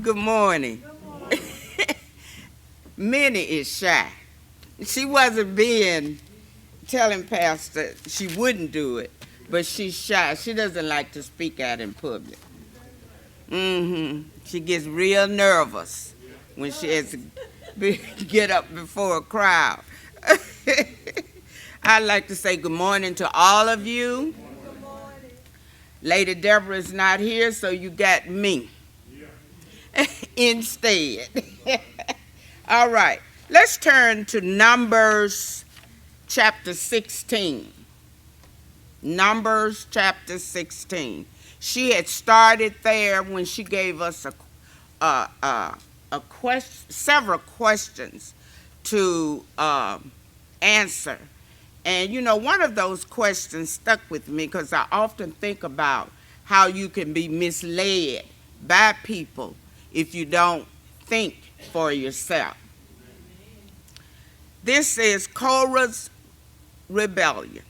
Good morning. Good morning. Minnie is shy. She wasn't telling Pastor she wouldn't do it, but she's shy. She doesn't like to speak out in public. She gets real nervous when she has to get up before a crowd. I'd like to say good morning to all of you. Good morning. Lady Deborah is not here, so you got me instead. All right, let's turn to Numbers chapter 16. Numbers chapter 16. She had started there when she gave us several questions to answer. And you know, one of those questions stuck with me because I often think about how you can be misled by people if you don't think for yourself. This is Korah's rebellion.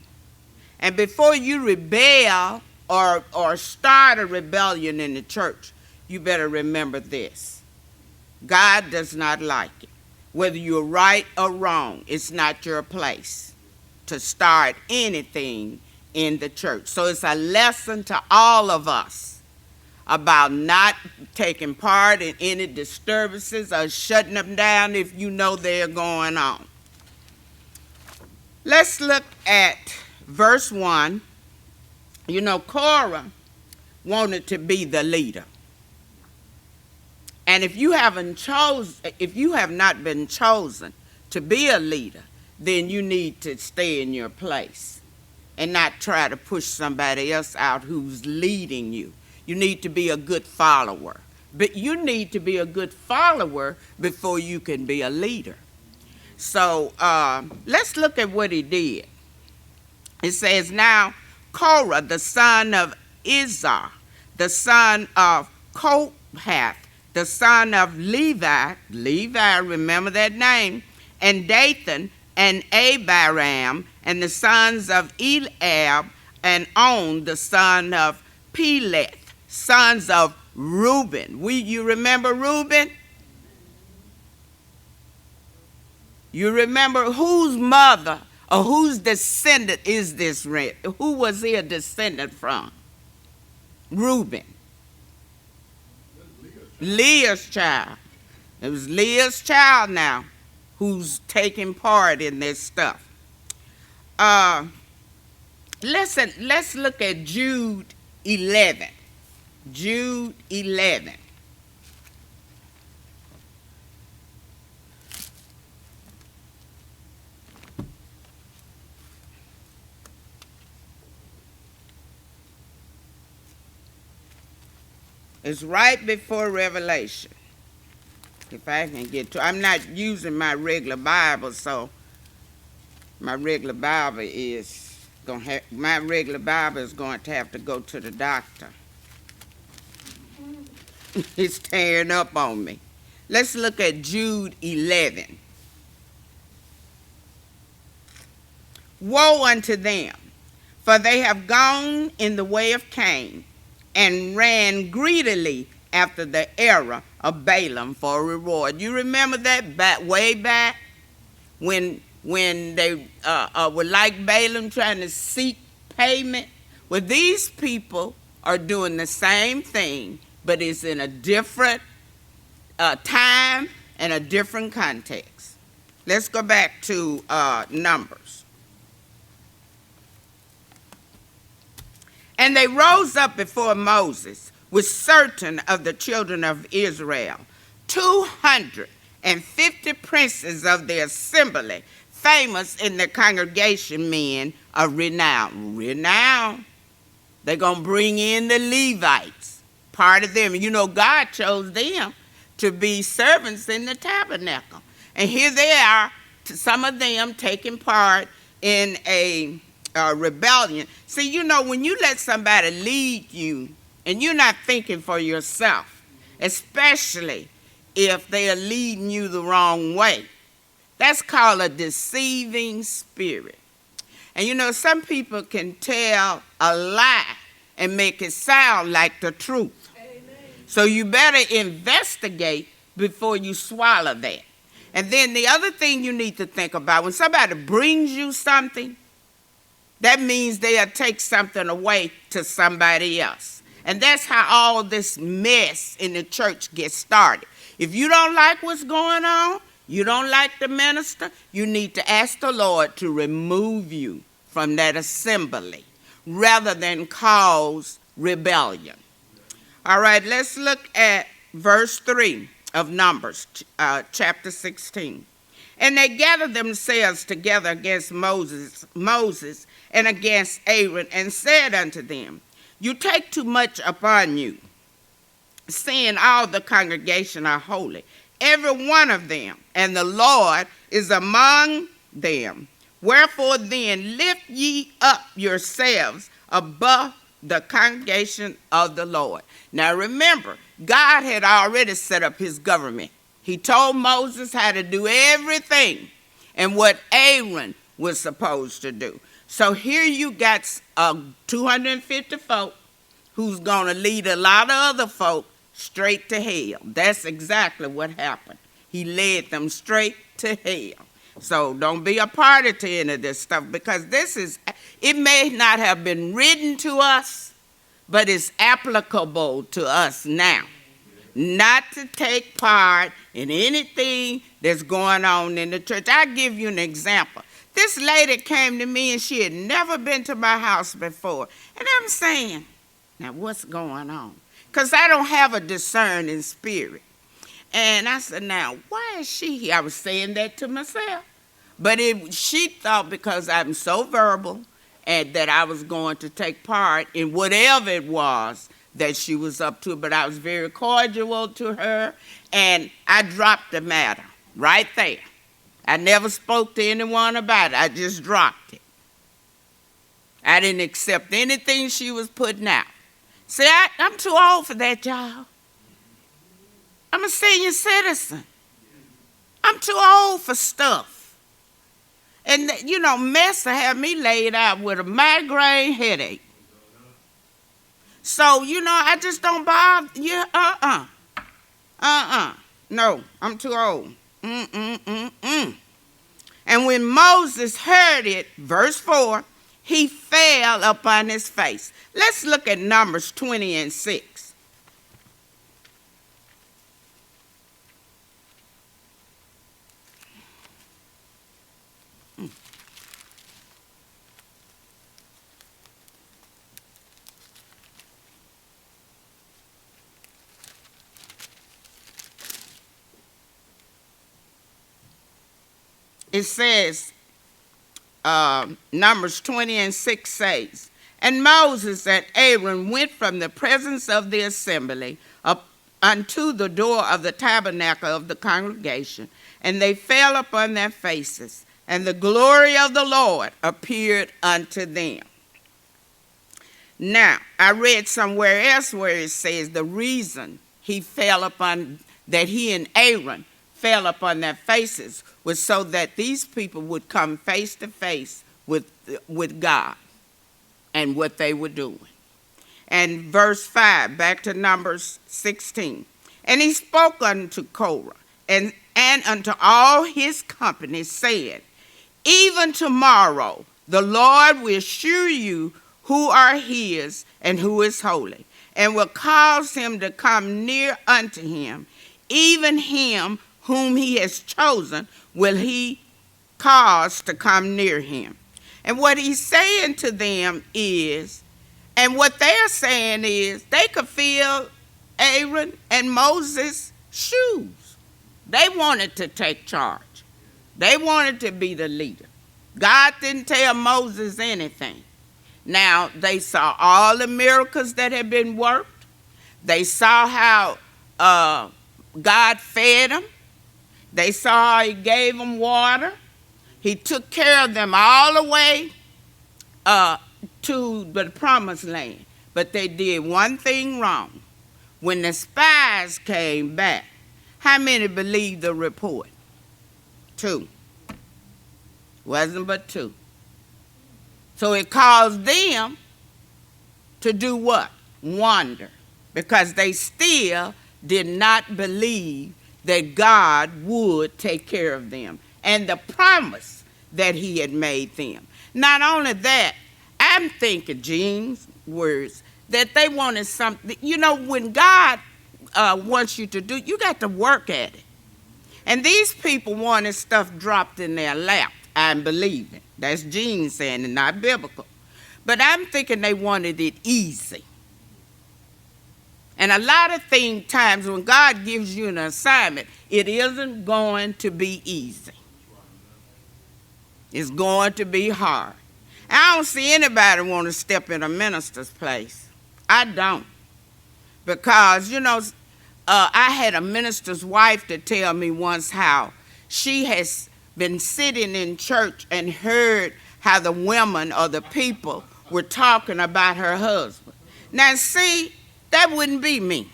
And before you rebel or start a rebellion in the church, you better remember this. God does not like it. Whether you're right or wrong, it's not your place to start anything in the church. So it's a lesson to all of us about not taking part in any disturbances or shutting them down if you know they're going on. Let's look at verse 1. You know, Korah wanted to be the leader. And if you have not been chosen to be a leader, then you need to stay in your place and not try to push somebody else out who's leading you. You need to be a good follower. But you need to be a good follower before you can be a leader. So let's look at what he did. It says, now Korah, the son of Izhar, the son of Kohath, the son of Levi, remember that name, and Dathan, and Abiram, and the sons of Eliab, and On, the son of Peleth, sons of Reuben. You remember Reuben? You remember whose mother or whose descendant is this? Who was he a descendant from? Reuben. Leah's child. It was Leah's child now who's taking part in this stuff. Let's look at Jude 11. Jude 11. It's right before Revelation. If I can get to, I'm not using my regular Bible, so my regular Bible is going to have to go to the doctor. It's tearing up on me. Let's look at Jude 11. Woe unto them, for they have gone in the way of Cain, and ran greedily after the error of Balaam for a reward. You remember that way back when they were like Balaam trying to seek payment? Well, these people are doing the same thing, but it's in a different time and a different context. Let's go back to Numbers. And they rose up before Moses with certain of the children of Israel, 250 princes of the assembly, famous in the congregation, men of renown. They're going to bring in the Levites, part of them. You know, God chose them to be servants in the tabernacle. And here they are, some of them taking part in a rebellion. See, you know, when you let somebody lead you and you're not thinking for yourself, especially if they are leading you the wrong way, that's called a deceiving spirit. And you know, some people can tell a lie and make it sound like the truth. Amen. So you better investigate investigate before you swallow that. And then the other thing you need to think about, when somebody brings you something, that means they'll take something away to somebody else. And that's how all this mess in the church gets started. If you don't like what's going on, you don't like the minister, you need to ask the Lord to remove you from that assembly rather than cause rebellion. All right, let's look at verse 3 of Numbers, chapter 16. And they gathered themselves together against Moses and against Aaron, and said unto them, You take too much upon you, seeing all the congregation are holy, every one of them, and the Lord is among them. Wherefore then lift ye up yourselves above the congregation of the Lord. Now remember, God had already set up his government. He told Moses how to do everything and what Aaron was supposed to do. So here you got 250 folk who's going to lead a lot of other folk straight to hell. That's exactly what happened. He led them straight to hell. So don't be a party to any of this stuff, because it may not have been written to us, but it's applicable to us now. Not to take part in anything that's going on in the church. I'll give you an example. This lady came to me and she had never been to my house before. And I'm saying, now what's going on? Because I don't have a discerning spirit. And I said, now, why is she here? I was saying that to myself. But she thought because I'm so verbal and that I was going to take part in whatever it was that she was up to. But I was very cordial to her, and I dropped the matter right there. I never spoke to anyone about it. I just dropped it. I didn't accept anything she was putting out. See, I'm too old for that, y'all. I'm a senior citizen. I'm too old for stuff. And, Mesa had me laid out with a migraine headache. So, I just don't bother. Yeah, No, I'm too old. And when Moses heard it, verse 4, he fell upon his face. Let's look at Numbers 20 and 6. It says, Numbers 20 and 6 says, And Moses and Aaron went from the presence of the assembly up unto the door of the tabernacle of the congregation, and they fell upon their faces, and the glory of the Lord appeared unto them. Now, I read somewhere else where it says the reason he and Aaron fell upon their faces was so that these people would come face to face with God and what they were doing. And verse 5, back to Numbers 16. And he spoke unto Korah and unto all his company, saying, Even tomorrow the Lord will shew you who are his and who is holy, and will cause him to come near unto him, even him whom he has chosen will he cause to come near him. And what he's saying to them is, and what they're saying is, they could feel Aaron and Moses' shoes. They wanted to take charge. They wanted to be the leader. God didn't tell Moses anything. Now, they saw all the miracles that had been worked. They saw how God fed them. They saw he gave them water. He took care of them all the way to the promised land. But they did one thing wrong. When the spies came back, how many believed the report? 2. Wasn't but 2. So it caused them to do what? Wonder. Because they still did not believe that God would take care of them and the promise that he had made them. Not only that, I'm thinking, Jean's words, that they wanted something. You know, when God wants you to do, you got to work at it. And these people wanted stuff dropped in their lap. I'm believing. That's Jean saying it, not biblical. But I'm thinking they wanted it easy. And a lot of times when God gives you an assignment, it isn't going to be easy. It's going to be hard. I don't see anybody want to step in a minister's place. I don't. Because, you know, I had a minister's wife to tell me once how she has been sitting in church and heard how the women or the people were talking about her husband. Now, see, that wouldn't be me,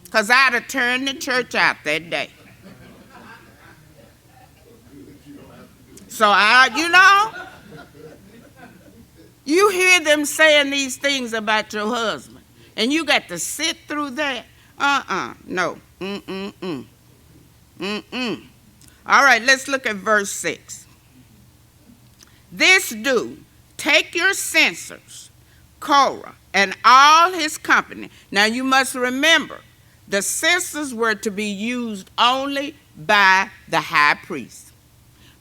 because I'd have turned the church out that day. So, you hear them saying these things about your husband, and you got to sit through that. No. All right, let's look at verse 6. This do, take your censers, Korah, and all his company. Now you must remember, the censers were to be used only by the high priest.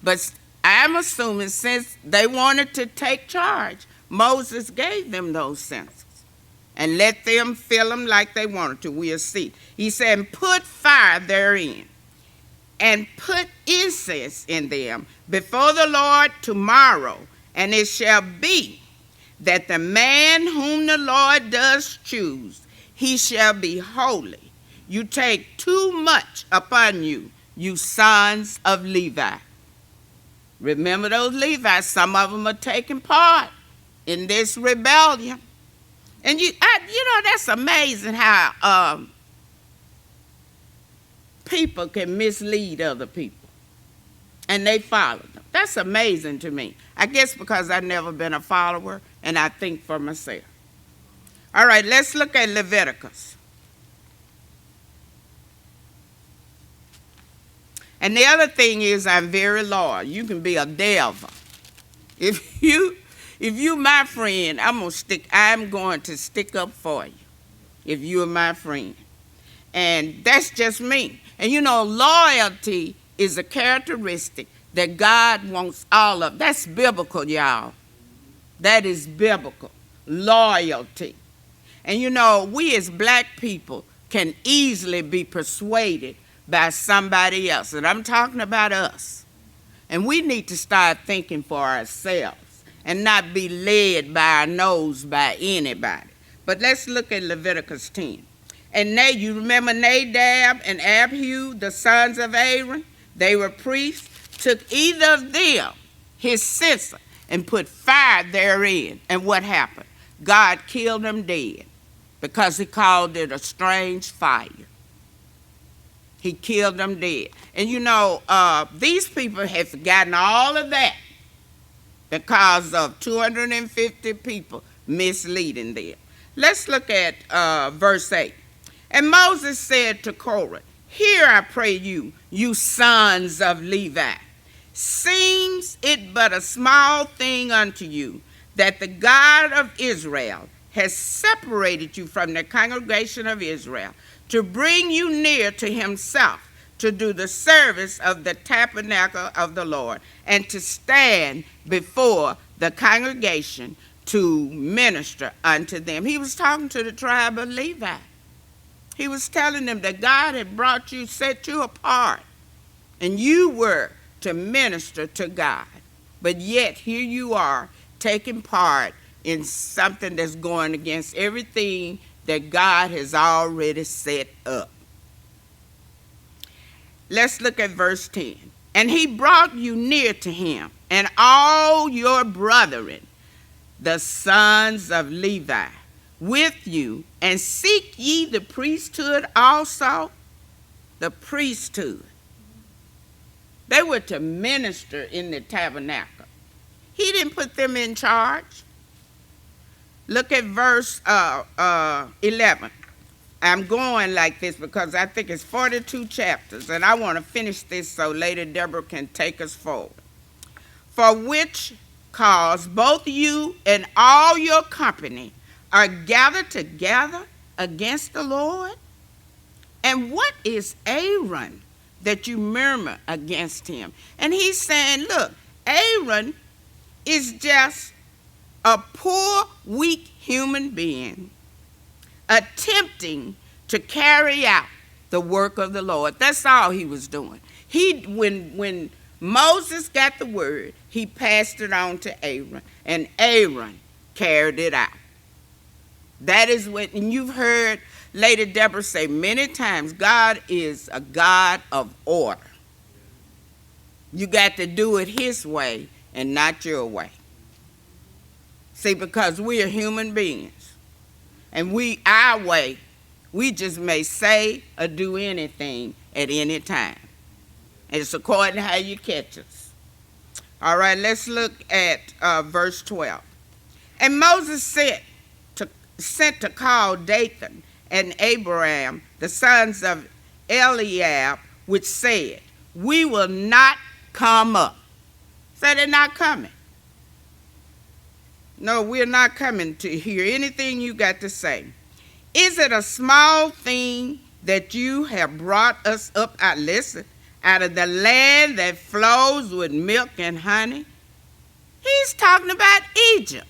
But I'm assuming since they wanted to take charge, Moses gave them those censers and let them fill them like they wanted to. We'll see. He said, put fire therein and put incense in them before the Lord tomorrow, and it shall be that the man whom the Lord does choose, he shall be holy. You take too much upon you, you sons of Levi. Remember those Levites, some of them are taking part in this rebellion. And you know, that's amazing how people can mislead other people and they follow them. That's amazing to me. I guess because I've never been a follower and I think for myself. All right, let's look at Leviticus. And the other thing is, I'm very loyal. You can be a devil. If you my friend, I'm going to stick up for you if you're my friend. And that's just me. And you know, loyalty is a characteristic that God wants all of. That's biblical, y'all. That is biblical. Loyalty. And you know, we as black people can easily be persuaded by somebody else. And I'm talking about us. And we need to start thinking for ourselves and not be led by our nose by anybody. But let's look at Leviticus 10. And you remember Nadab and Abihu, the sons of Aaron? They were priests. Took either of them, his censer, and put fire therein. And what happened? God killed them dead because he called it a strange fire. He killed them dead. And you know, these people have forgotten all of that because of 250 people misleading them. Let's look at verse 8. And Moses said to Korah, hear, I pray you, you sons of Levi. Seems it but a small thing unto you that the God of Israel has separated you from the congregation of Israel to bring you near to himself, to do the service of the tabernacle of the Lord, and to stand before the congregation to minister unto them. He was talking to the tribe of Levi. He was telling them that God had brought you, set you apart, and you were to minister to God. But yet here you are taking part in something that's going against everything that God has already set up. Let's look at verse 10. And he brought you near to him, and all your brethren, the sons of Levi, with you, and seek ye the priesthood also. The priesthood. They were to minister in the tabernacle. He didn't put them in charge. Look at verse 11. I'm going like this because I think it's 42 chapters, and I want to finish this so Lady Deborah can take us forward. For which cause both you and all your company are gathered together against the Lord? And what is Aaron that you murmur against him? And he's saying, look, Aaron is just a poor, weak human being attempting to carry out the work of the Lord. That's all he was doing. When Moses got the word, he passed it on to Aaron, and Aaron carried it out. That is what, and you've heard Lady Deborah say many times, God is a God of order. You got to do it his way and not your way. See, because we are human beings. And our way, we just may say or do anything at any time. And it's according to how you catch us. All right, let's look at verse 12. And Moses sent to call Dathan and Abiram, the sons of Eliab, which said, we will not come up. So they're not coming. No, we're not coming to hear anything you got to say. Is it a small thing that you have brought us up out of the land that flows with milk and honey? He's talking about Egypt.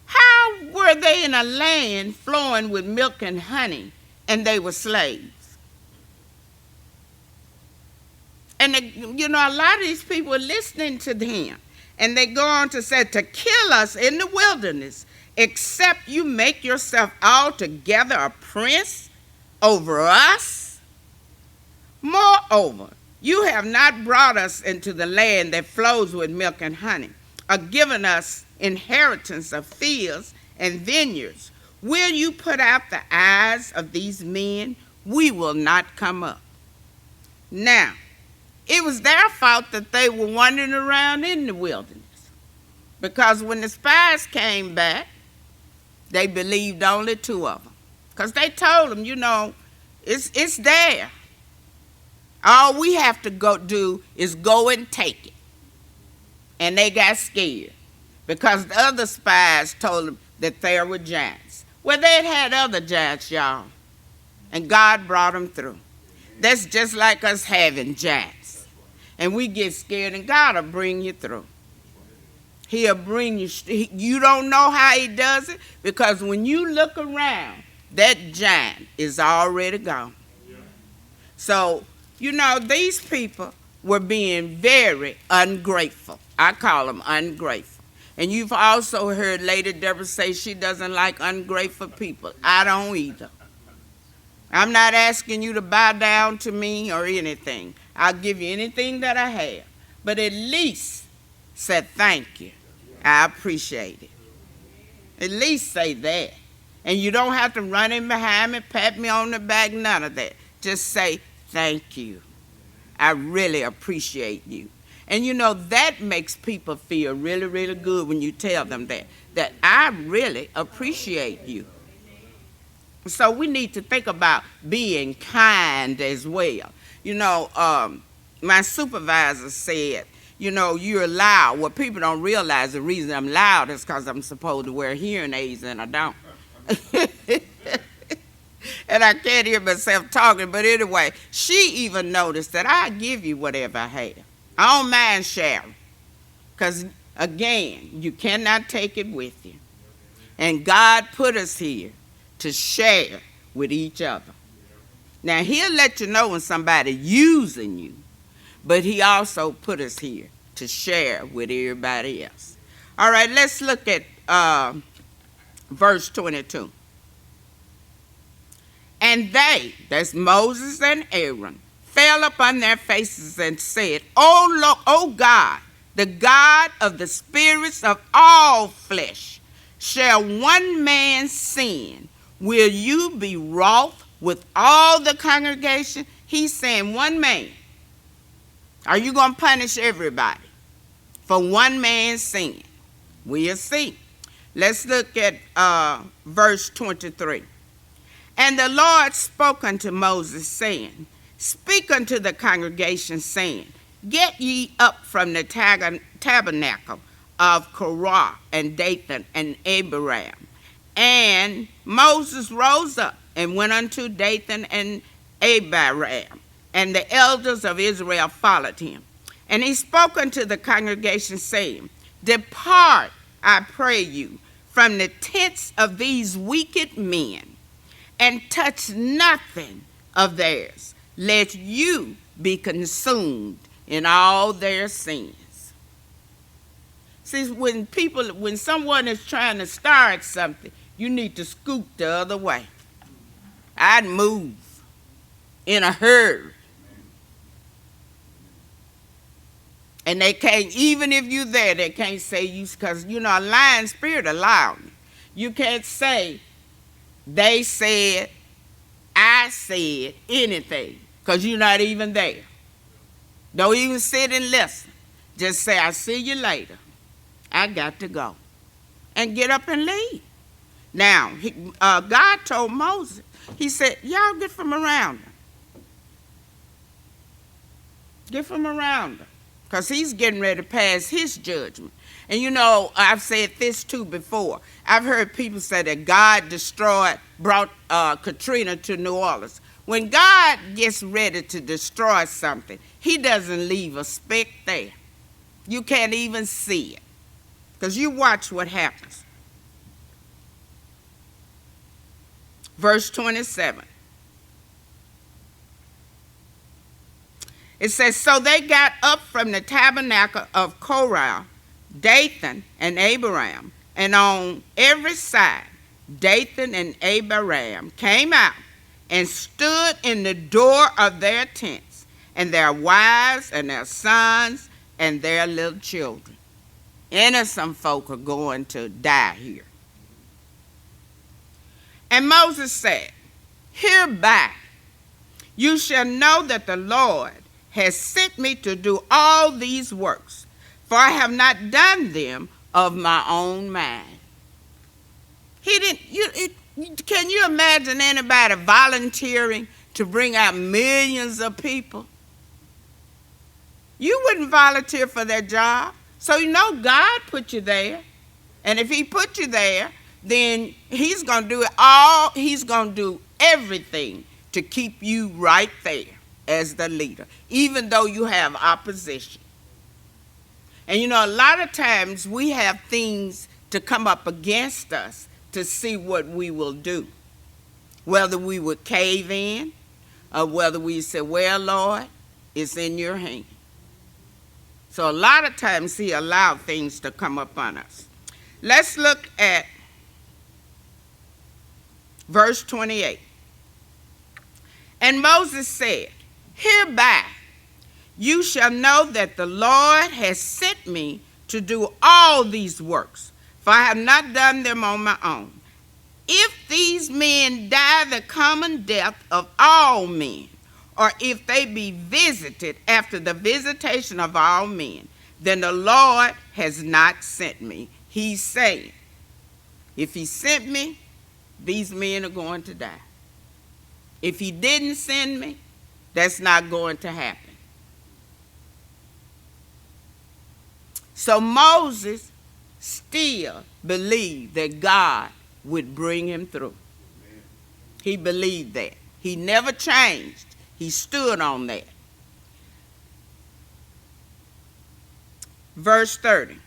How were they in a land flowing with milk and honey and they were slaves? And a lot of these people are listening to him. And they go on to say, to kill us in the wilderness, except you make yourself altogether a prince over us. Moreover, you have not brought us into the land that flows with milk and honey, or given us inheritance of fields and vineyards. Will you put out the eyes of these men? We will not come up. Now, it was their fault that they were wandering around in the wilderness. Because when the spies came back, they believed only 2 of them. Because they told them, it's there. All we have to do is go and take it. And they got scared. Because the other spies told them that there were giants. Well, they'd had other giants, y'all. And God brought them through. That's just like us having giants. And we get scared, and God will bring you through. He'll bring you. You don't know how he does it, because when you look around, that giant is already gone. So, these people were being very ungrateful. I call them ungrateful. And you've also heard Lady Deborah say she doesn't like ungrateful people. I don't either. I'm not asking you to bow down to me or anything. I'll give you anything that I have. But at least say thank you. I appreciate it. At least say that. And you don't have to run in behind me, pat me on the back, none of that. Just say thank you. I really appreciate you. And that makes people feel really, really good when you tell them that I really appreciate you. So we need to think about being kind as well. My supervisor said, you're loud. Well, people don't realize the reason I'm loud is because I'm supposed to wear hearing aids and I don't. And I can't hear myself talking. But anyway, she even noticed that I give you whatever I have. I don't mind sharing. Because, again, you cannot take it with you. And God put us here to share with each other. Now, he'll let you know when somebody's using you. But he also put us here to share with everybody else. All right, let's look at verse 22. And they, that's Moses and Aaron, fell upon their faces and said, O Lord, O God, the God of the spirits of all flesh, shall one man sin? Will you be wroth with all the congregation? He's saying one man. Are you going to punish everybody for one man's sin? We'll see. Let's look at verse 23. And the Lord spoke unto Moses, saying, Speak unto the congregation, saying, Get ye up from the tabernacle of Korah and Dathan and Abiram. And Moses rose up and went unto Dathan and Abiram, and the elders of Israel followed him. And he spoke unto the congregation, saying, Depart, I pray you, from the tents of these wicked men, and touch nothing of theirs, lest you be consumed in all their sins. See, when someone is trying to start something, you need to scoot the other way. I'd move in a hurry. And they can't, even if you're there, they can't say you, because, a lying spirit allowed me. You can't say, they said, I said, anything, because you're not even there. Don't even sit and listen. Just say, I'll see you later. I got to go. And get up and leave. Now, God told Moses, he said, y'all get from around him. Get from around him. Because he's getting ready to pass his judgment. And I've said this too before. I've heard people say that God brought Katrina to New Orleans. When God gets ready to destroy something, he doesn't leave a speck there. You can't even see it. Because you watch what happens. Verse 27. It says, So they got up from the tabernacle of Korah, Dathan, and Abiram, and on every side, Dathan and Abiram came out and stood in the door of their tents, and their wives and their sons and their little children. Innocent folk are going to die here. And Moses said, Hereby you shall know that the Lord has sent me to do all these works, for I have not done them of my own mind. Can you imagine anybody volunteering to bring out millions of people? You wouldn't volunteer for that job. So God put you there. And if he put you there, then he's going to do it all. He's going to do everything to keep you right there as the leader, even though you have opposition. And a lot of times we have things to come up against us to see what we will do. Whether we would cave in, or whether we say, well, Lord, it's in your hand. So a lot of times he allowed things to come upon us. Let's look at verse 28. And Moses said, Hereby you shall know that the Lord has sent me to do all these works, for I have not done them on my own. If these men die the common death of all men, or if they be visited after the visitation of all men, then the Lord has not sent me. He's saying, if he sent me, these men are going to die. If he didn't send me, that's not going to happen. So Moses still believed that God would bring him through. He believed that. He never changed. He stood on that. Verse 30.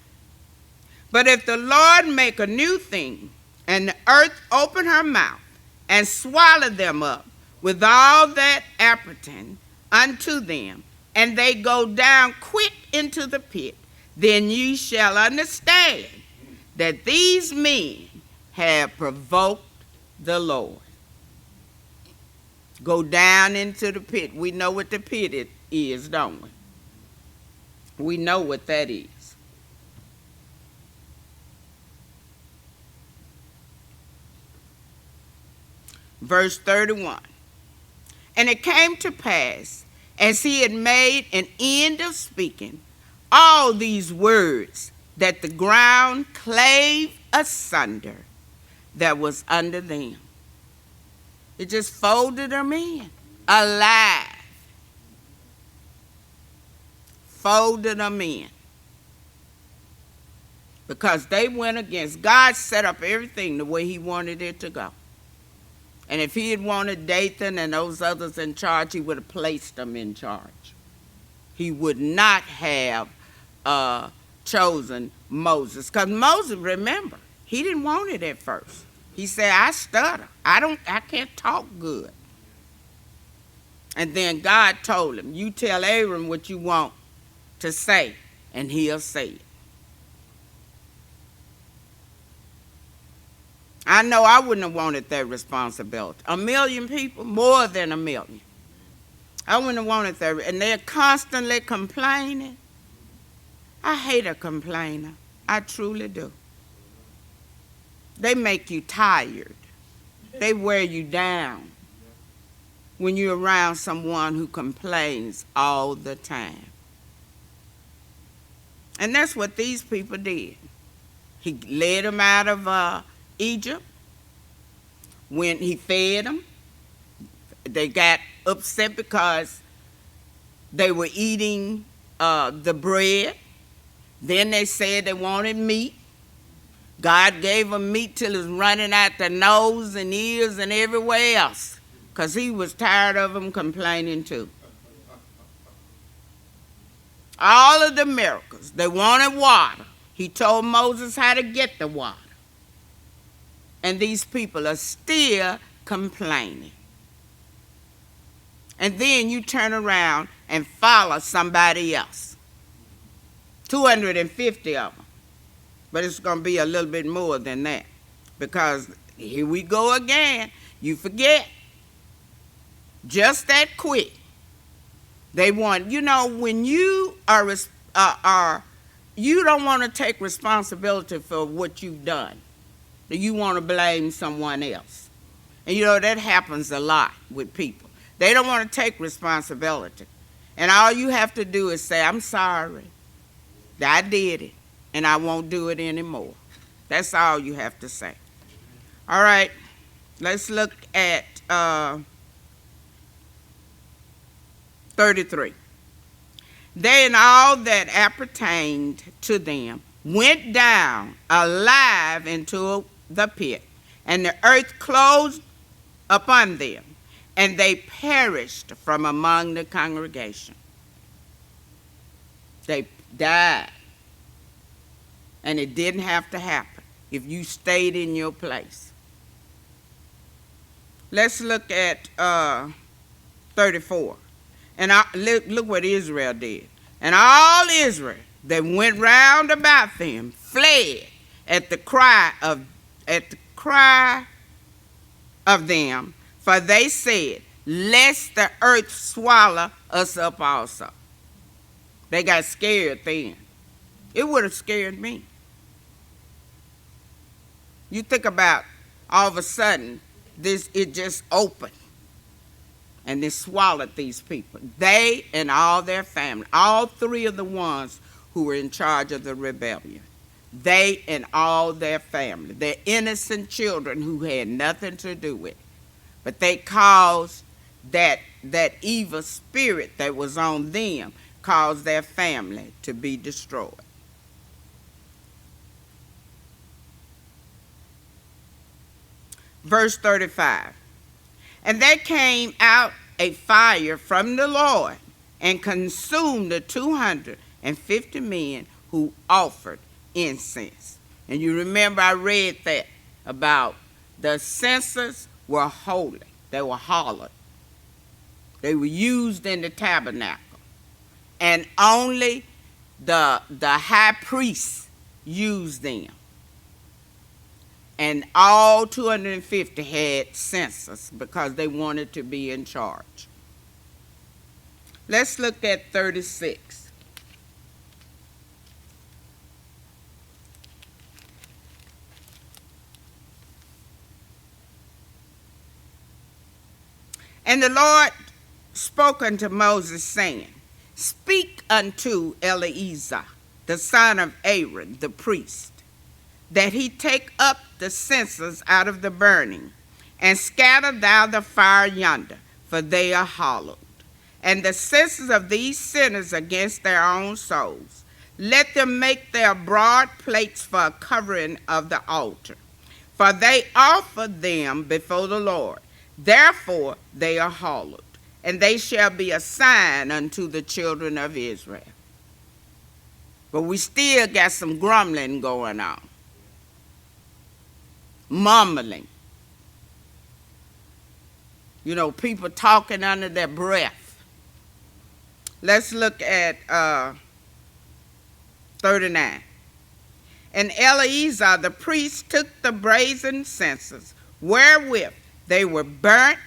But if the Lord make a new thing, and the earth open her mouth, and swallow them up with all that appertain unto them, and they go down quick into the pit, then ye shall understand that these men have provoked the Lord. Go down into the pit. We know what the pit is, don't we? We know what that is. Verse 31. And it came to pass, as he had made an end of speaking all these words, that the ground clave asunder that was under them. It just folded them in, alive. Folded them in. Because they went against, God set up everything the way he wanted it to go. And if he had wanted Dathan and those others in charge, he would have placed them in charge. He would not have chosen Moses. Because Moses, remember, he didn't want it at first. He said, I stutter. I can't talk good. And then God told him, you tell Aaron what you want to say, and he'll say it. I know I wouldn't have wanted that responsibility. 1 million people, more than 1 million. I wouldn't have wanted that. And they're constantly complaining. I hate a complainer. I truly do. They make you tired. They wear you down when you're around someone who complains all the time. And that's what these people did. He led them out of Egypt. When he fed them, they got upset because they were eating the bread. Then they said they wanted meat. God gave them meat till it was running out their nose and ears and everywhere else, because he was tired of them complaining too. All of the miracles. They wanted water. He told Moses how to get the water. And these people are still complaining. And then you turn around and follow somebody else. 250 of them. But it's going to be a little bit more than that. Because here we go again. You forget. Just that quick. They want, when you you don't want to take responsibility for what you've done. You want to blame someone else. And that happens a lot with people. They don't want to take responsibility. And all you have to do is say, I'm sorry. I did it. And I won't do it anymore. That's all you have to say. All right. Let's look at 33. They and all that appertained to them went down alive into the pit, and the earth closed upon them, and they perished from among the congregation. They died. And it didn't have to happen if you stayed in your place. Let's look at 34. And look what Israel did. And all Israel that went round about them fled at the cry of them, for they said, lest the earth swallow us up also. They got scared then. It would have scared me. You think about all of a sudden, it just opened. And they swallowed these people. They and all their family. All three of the ones who were in charge of the rebellion. They and all their family. Their innocent children who had nothing to do with it. But they caused that evil spirit that was on them, caused their family to be destroyed. Verse 35. And there came out a fire from the Lord and consumed the 250 men who offered incense. And you remember I read that about the censers were holy. They were hallowed. They were used in the tabernacle. And only the high priests used them. And all 250 had censers because they wanted to be in charge. Let's look at 36. And the Lord spoke unto Moses, saying, Speak unto Eleazar, the son of Aaron, the priest, that he take up the censers out of the burning, and scatter thou the fire yonder, for they are hallowed. And the senses of these sinners against their own souls, let them make their broad plates for a covering of the altar. For they offer them before the Lord. Therefore they are hallowed, and they shall be a sign unto the children of Israel. But we still got some grumbling going on. Mumbling. You know, people talking under their breath. Let's look at 39. And Eleazar the priest took the brazen censers, wherewith they were burnt,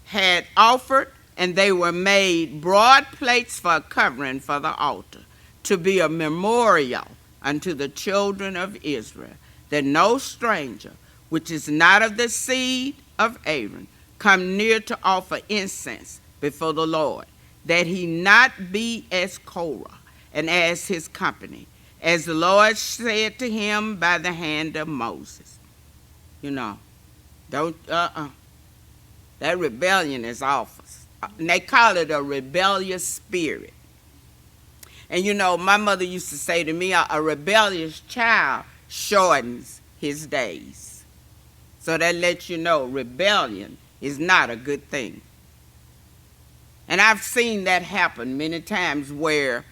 had offered, and they were made broad plates for a covering for the altar, to be a memorial unto the children of Israel, that no stranger, which is not of the seed of Aaron, come near to offer incense before the Lord, that he not be as Korah and as his company, as the Lord said to him by the hand of Moses. You know, that rebellion is awful. And they call it a rebellious spirit. And you know, my mother used to say to me, a rebellious child shortens his days. So that lets you know rebellion is not a good thing. And I've seen that happen many times where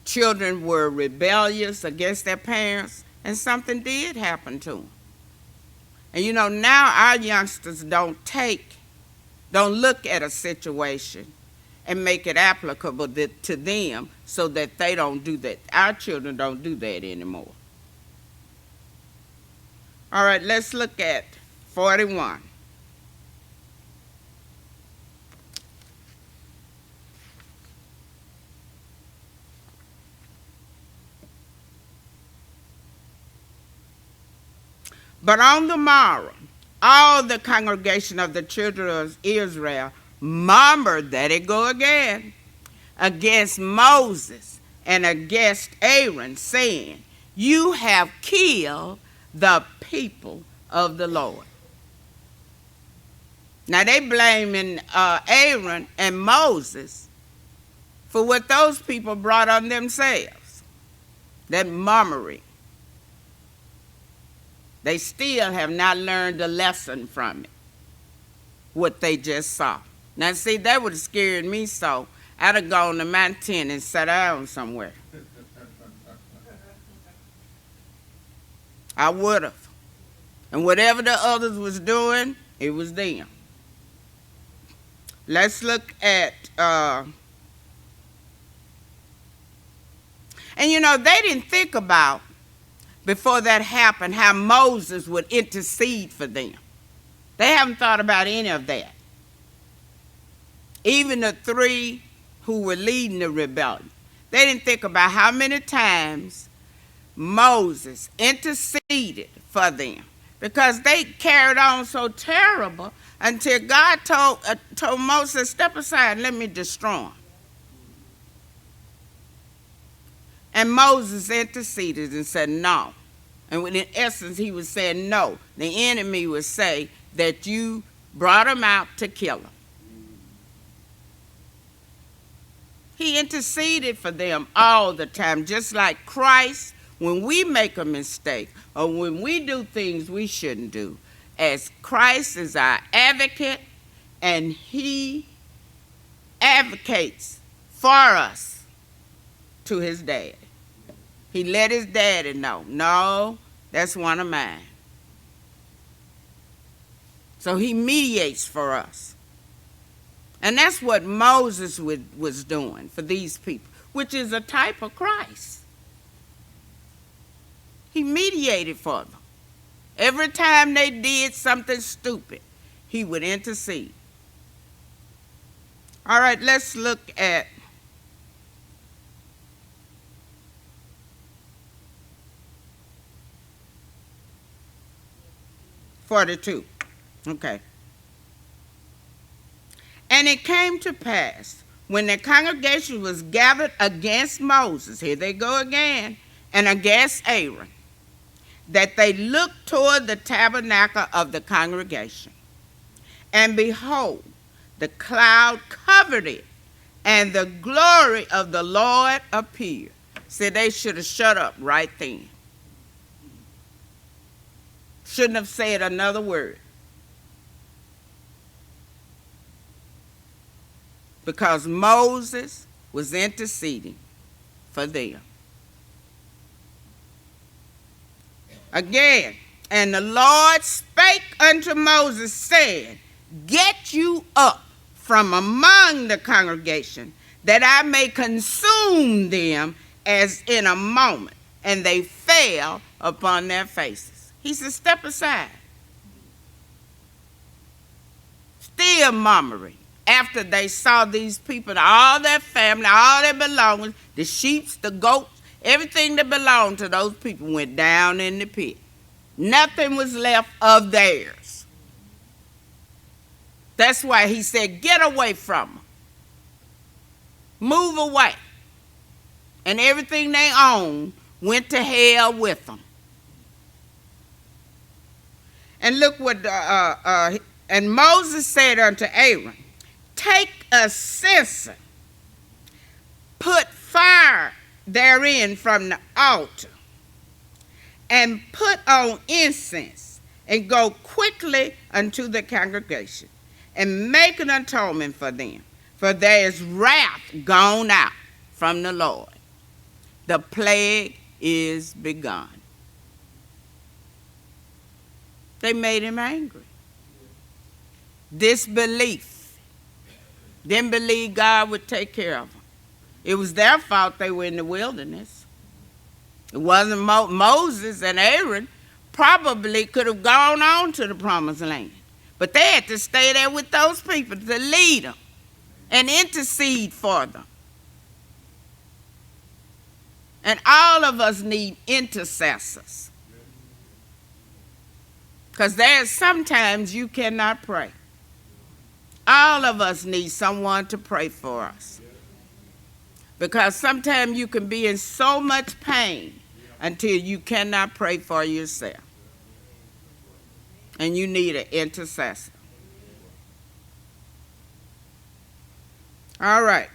children were rebellious against their parents, and something did happen to them. And you know, now our youngsters don't look at a situation and make it applicable to them so that they don't do that. Our children don't do that anymore. All right, let's look at 41. But on the morrow, all the congregation of the children of Israel murmured, that it go again, against Moses and against Aaron, saying, you have killed the people of the Lord. Now they blaming Aaron and Moses for what those people brought on themselves, that murmuring. They still have not learned a lesson from it, what they just saw. Now, see, that would have scared me so. I'd have gone to my tent and sat down somewhere. I would have. And whatever the others was doing, it was them. Let's look at, and you know, they didn't think about, before that happened, how Moses would intercede for them. They haven't thought about any of that. Even the three who were leading the rebellion, they didn't think about how many times Moses interceded for them, because they carried on so terrible until God told Moses, step aside and let me destroy them. And Moses interceded and said no. And in essence, he was saying no. The enemy would say that you brought him out to kill him. He interceded for them all the time, just like Christ, when we make a mistake or when we do things we shouldn't do. As Christ is our advocate, and he advocates for us to his dad. He let his daddy know, no, that's one of mine. So he mediates for us. And that's what Moses was doing for these people, which is a type of Christ. He mediated for them. Every time they did something stupid, he would intercede. All right, let's look at 42. Okay. And it came to pass, when the congregation was gathered against Moses, here they go again, and against Aaron, that they looked toward the tabernacle of the congregation. And behold, the cloud covered it, and the glory of the Lord appeared. See, they should have shut up right then. Shouldn't have said another word. Because Moses was interceding for them. Again, and the Lord spake unto Moses, saying, Get you up from among the congregation, that I may consume them as in a moment. And they fell upon their faces. He said, step aside. Still murmuring. After they saw these people, all their family, all their belongings, the sheep, the goats, everything that belonged to those people went down in the pit. Nothing was left of theirs. That's why he said, get away from them. Move away. And everything they owned went to hell with them. And look what, and Moses said unto Aaron, Take a censer, put fire therein from the altar, and put on incense, and go quickly unto the congregation, and make an atonement for them. For there is wrath gone out from the Lord. The plague is begun. They made him angry. Disbelief. Didn't believe God would take care of them. It was their fault they were in the wilderness. It wasn't Moses and Aaron probably could have gone on to the promised land. But they had to stay there with those people to lead them and intercede for them. And all of us need intercessors. Because there's sometimes you cannot pray. All of us need someone to pray for us. Because sometimes you can be in so much pain until you cannot pray for yourself. And you need an intercessor. All right.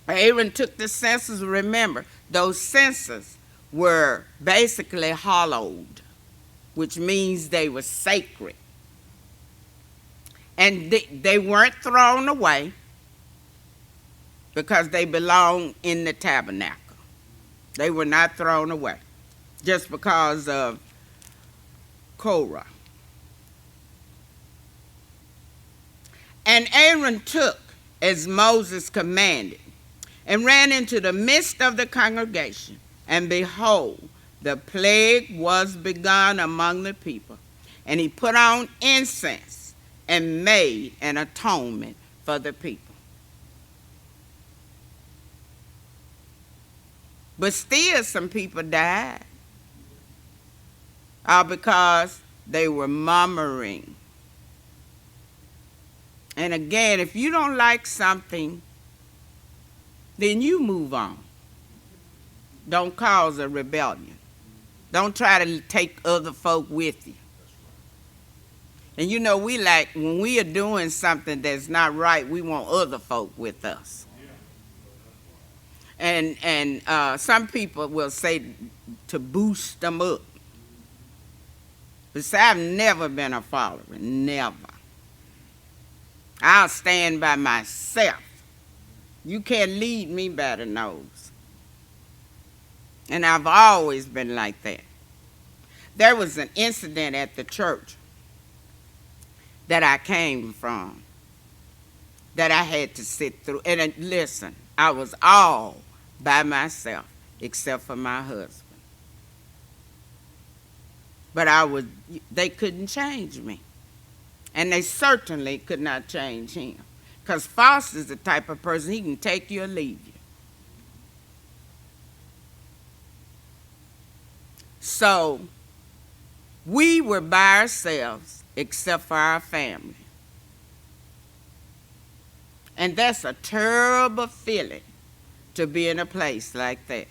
Aaron took the censers. Remember, those censers were basically hallowed, which means they were sacred. And they weren't thrown away because they belonged in the tabernacle. They were not thrown away just because of Korah. And Aaron took as Moses commanded and ran into the midst of the congregation. And behold, the plague was begun among the people. And he put on incense and made an atonement for the people. But still some people died. All because they were murmuring. And again, if you don't like something, then you move on. Don't cause a rebellion. Don't try to take other folk with you. And you know, we like, when we are doing something that's not right, we want other folk with us. And some people will say to boost them up. But see, I've never been a follower, never. I'll stand by myself. You can't lead me by the nose. And I've always been like that. There was an incident at the church that I came from that I had to sit through. And listen, I was all by myself except for my husband. But they couldn't change me. And they certainly could not change him. Because Foster's the type of person, he can take you or leave you. So we were by ourselves except for our family. And that's a terrible feeling to be in a place like that.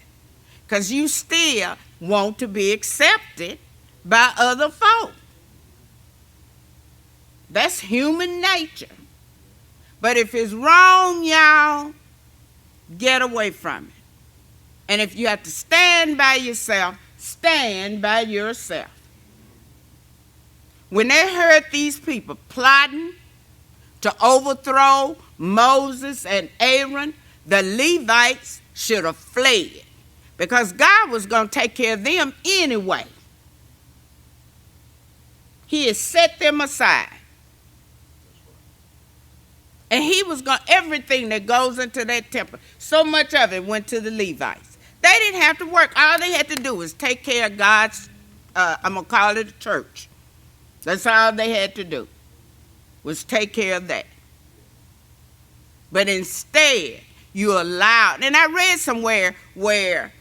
Because you still want to be accepted by other folk. That's human nature. But if it's wrong, y'all, get away from it. And if you have to stand by yourself, stand by yourself. When they heard these people plotting to overthrow Moses and Aaron, the Levites should have fled, because God was going to take care of them anyway. He had set them aside. And he was going, everything that goes into that temple, so much of it went to the Levites. They didn't have to work. All they had to do was take care of God's, I'm going to call it a church. That's all they had to do, was take care of that. But instead, you allowed, and I read somewhere where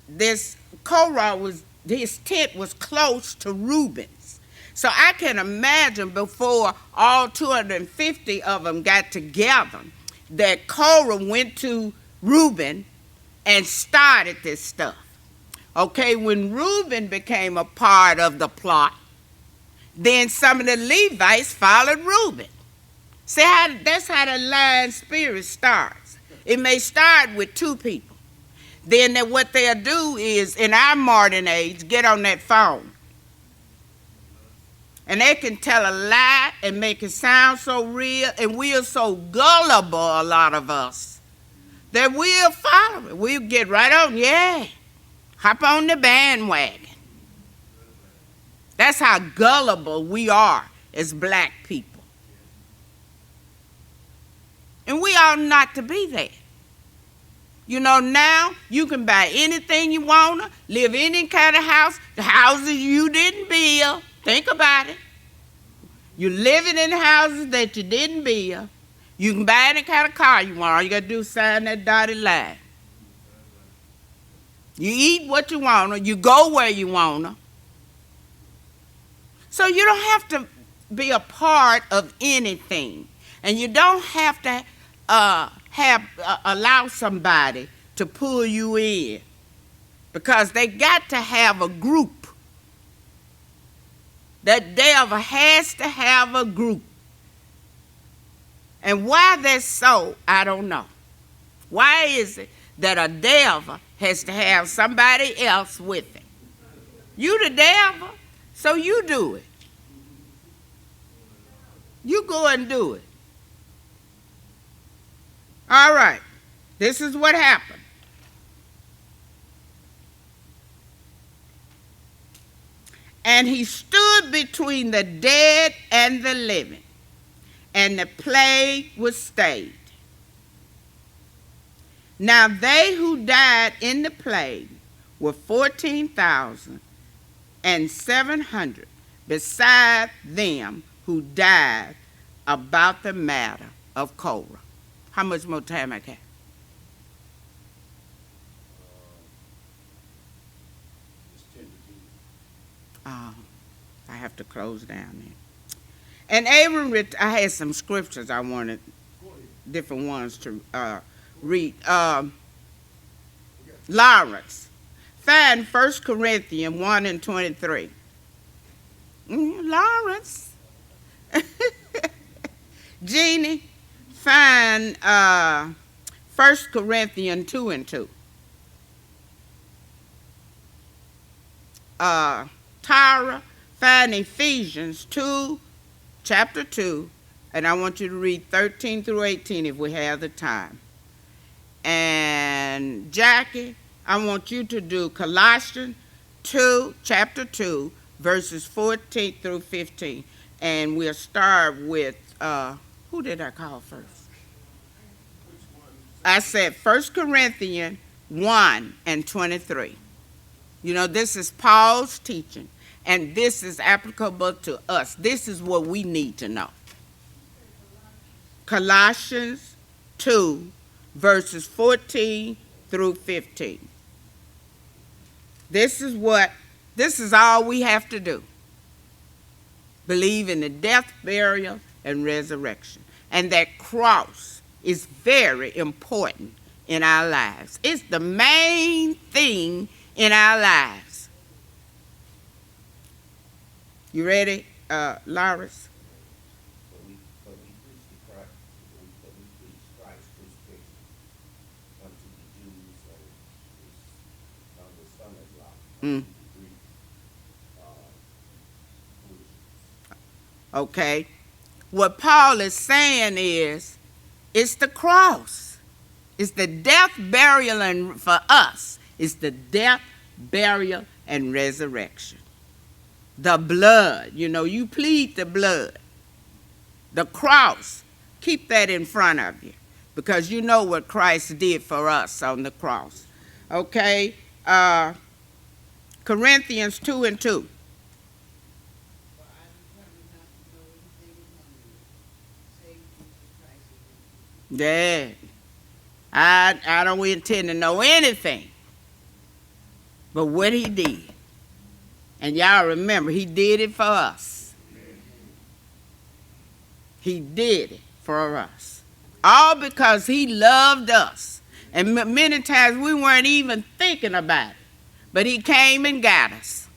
this Korah his tent was close to Reuben's. So I can imagine before all 250 of them got together that Korah went to Reuben and started this stuff. Okay, when Reuben became a part of the plot, then some of the Levites followed Reuben. See, that's how the lying spirit starts. It may start with two people. Then what they'll do is, in our modern age, get on that phone. And they can tell a lie and make it sound so real, and we are so gullible, a lot of us, that we'll follow it. We'll get right on, yeah, hop on the bandwagon. That's how gullible we are as black people. And we ought not to be that. You know, now you can buy anything you want to, live in any kind of house, the houses you didn't build. Think about it. You're living in houses that you didn't build. You can buy any kind of car you want. All you got to do is sign that dotted line. You eat what you want to. You go where you want to. So you don't have to be a part of anything. And you don't have to allow somebody to pull you in, because they got to have a group. That devil has to have a group. And why that's so, I don't know. Why is it that a devil has to have somebody else with him? You the devil, so you do it. You go and do it. All right, this is what happened. And he stood between the dead and the living, and the plague was stayed. Now they who died in the plague were 14,700, beside them who died about the matter of Korah. How much more time I got? I have to close down there. And Aaron, I had some scriptures I wanted, different ones to read. Lawrence, find 1 Corinthians 1 and 23. Lawrence. Jeannie, find 1 Corinthians 2 and 2. Tyra, find Ephesians 2, chapter 2, and I want you to read 13 through 18 if we have the time. And Jackie, I want you to do Colossians 2, chapter 2, verses 14 through 15. And we'll start with, who did I call first? I said 1 Corinthians 1 and 23. You know, this is Paul's teaching, and this is applicable to us. This is what we need to know. Colossians 2, verses 14 through 15. This is all we have to do. Believe in the death, burial, and resurrection. And that cross is very important in our lives. It's the main thing in our lives. You ready, Lawrence? But we preach the Christ, but we preach Christ crucifixion unto the Jews and on the stomach block, Mm, unto the Greeks, foolishness. okay. What Paul is saying is, it's the cross. It's the death, burial, and for us, it's the death, burial, and resurrection. The blood, you plead the blood. The cross, keep that in front of you because you know what Christ did for us on the cross. Okay? Corinthians 2:2. Yeah. I don't intend to know anything but what he did. And y'all remember, he did it for us. He did it for us. All because he loved us. And many times we weren't even thinking about it. But he came and got us.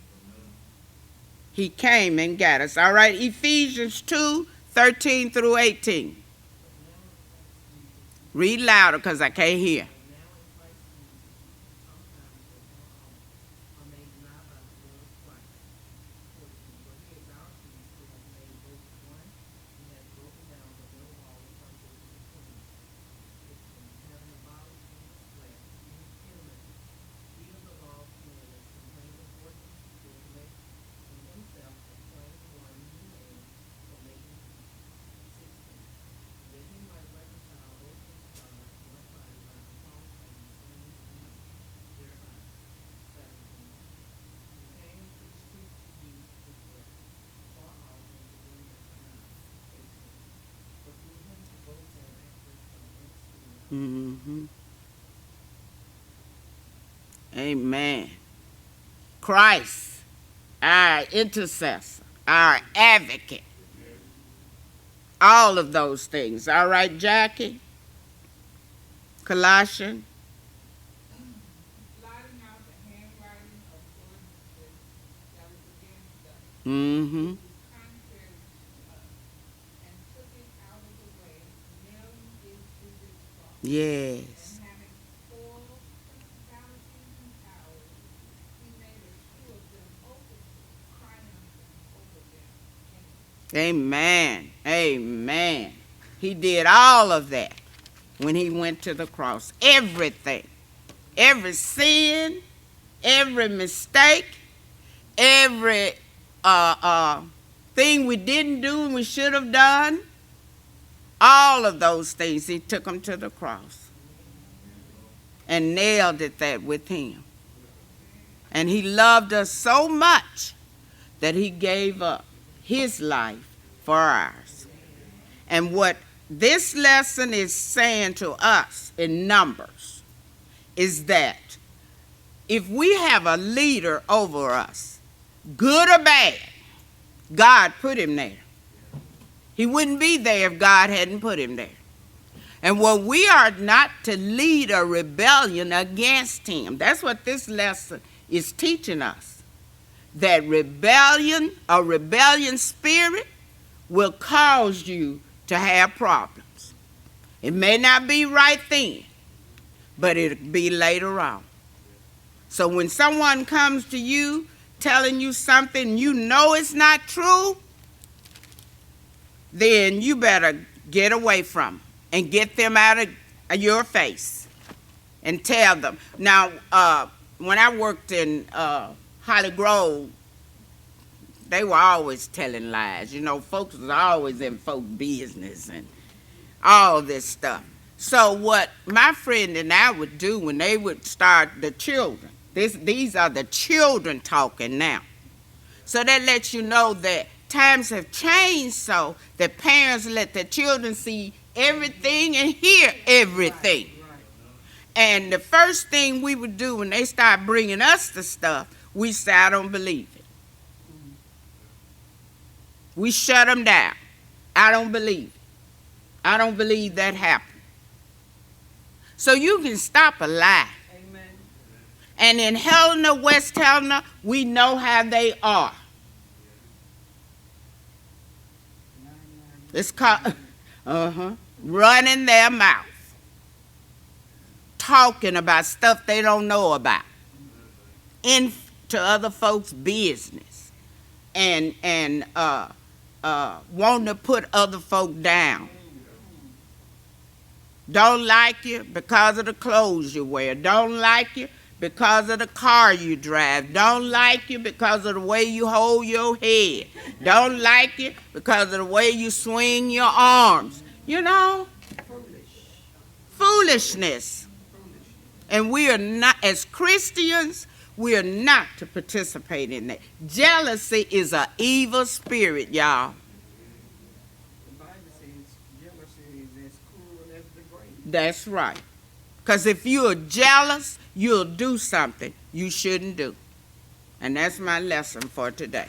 He came and got us. All right, Ephesians 2:13-18. Read louder because I can't hear. Mm-hmm. Amen. Christ, our intercessor, our advocate. All of those things. All right, Jackie? Colossians. Mm-hmm. Yes. Amen. Amen. He did all of that when he went to the cross. Everything. Every sin, every mistake, every thing we didn't do and we should have done, all of those things, he took them to the cross and nailed it that with him. And he loved us so much that he gave up his life for ours. And what this lesson is saying to us in Numbers is that if we have a leader over us, good or bad, God put him there. He wouldn't be there if God hadn't put him there. And what we are not to lead a rebellion against him. That's what this lesson is teaching us. That a rebellion spirit will cause you to have problems. It may not be right then, but it'll be later on. So when someone comes to you telling you something you know it's not true, then you better get away from them and get them out of your face and tell them. Now, when I worked in Holly Grove, they were always telling lies. Folks was always in folk business and all this stuff. So what my friend and I would do when they would start the children, these are the children talking now. So that lets you know that times have changed so that parents let their children see everything and hear everything. And the first thing we would do when they start bringing us the stuff, we say, I don't believe it. We shut them down. I don't believe it. I don't believe that happened. So you can stop a lie. Amen. And in Helena, West Helena, we know how they are. It's called, running their mouth, talking about stuff they don't know about, into other folks' business, and wanting to put other folk down. Don't like you because of the clothes you wear. Don't like you because of the car you drive. Don't like you because of the way you hold your head. Don't like you because of the way you swing your arms. You know? Foolishness. And we are not, as Christians, we are not to participate in that. Jealousy is an evil spirit, y'all. The Bible says jealousy is as cruel as the grave. That's right. Because if you're jealous, you'll do something you shouldn't do. And that's my lesson for today.